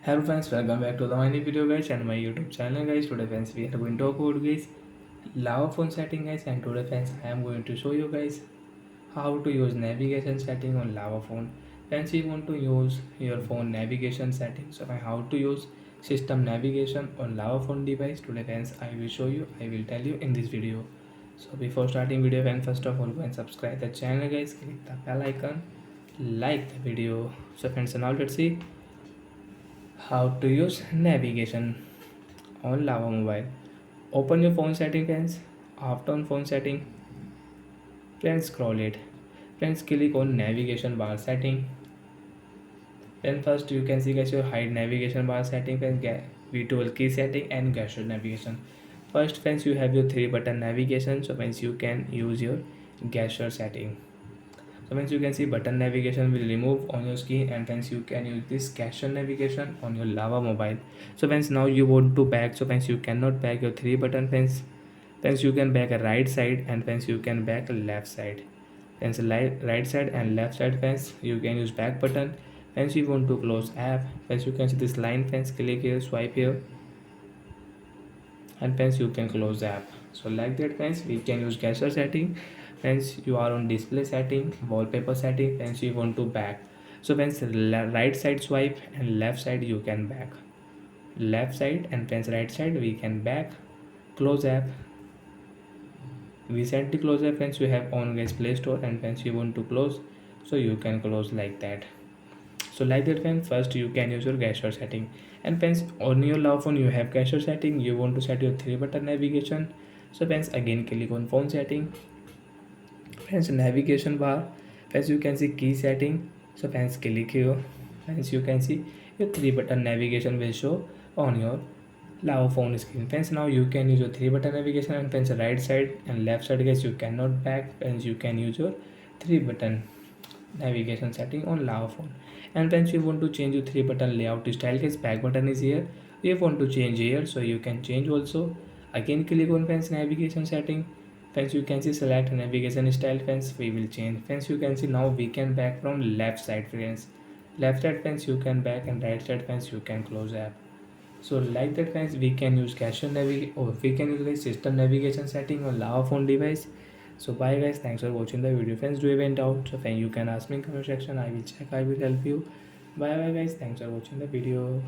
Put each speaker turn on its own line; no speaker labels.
Hello friends, welcome back to the my new video guys and my YouTube channel guys. Today friends we are going to talk about guys Lava phone setting guys, and today friends I am going to show you guys how to use navigation setting on Lava phone. Friends, you want to use your phone navigation settings, so how to use system navigation on Lava phone device. Today friends I will show you, I will tell you in this video. So before starting video friends, first of all go and subscribe the channel guys, click the bell icon, like the video. So friends, now let's see how to use navigation on Lava Mobile. Open your phone setting friends. After on phone setting, friends scroll it. Friends click on navigation bar setting. Then first you can see guys your hide navigation bar setting, friends get virtual key setting and gesture navigation. First friends you have your three button navigation, so friends you can use your gesture setting. So once you can see button navigation will remove on your screen, and once you can use this gesture navigation on your Lava mobile. So once now you want to back, so once you cannot back your three button fence, once you can back a right side and once you can back a left side. Once right side and left side fence you can use back button. Once you want to close app, once you can see this line fence, click here, swipe here, and hence you can close the app. So like that friends we can use gesture setting. Hence you are on display setting, wallpaper setting, hence you want to back. So when right side swipe and left side you can back, left side and hence right side we can back, close app. Recently close app hence you have on guys play store, and hence you want to close, so you can close like that. So like that friends, first you can use your gesture setting. And friends, on your Love phone you have gesture setting, you want to set your three button navigation. So friends, again click on phone setting. Friends, navigation bar, friends you can see key setting. So friends, click here. Friends, you can see your three button navigation will show on your Lava phone screen. Friends, now you can use your three button navigation, and friends right side and left side guys you cannot back. Friends, you can use your three button navigation setting on Lava phone. And once you want to change your three button layout style guys, back button is here. If you want to change here, so you can change also. Again click on fence navigation setting. Fence you can see select navigation style, fence we will change. Fence you can see now we can back from left side friends. Left side fence you can back, and right side fence you can close app. So like that friends, we can use cache navigation, or we can use the system navigation setting on Lava phone device. So bye guys, thanks for watching the video. Friends, do you have any doubt? So friend, you can ask me in comment section. I will check. I will help you. Bye bye guys. Thanks for watching the video.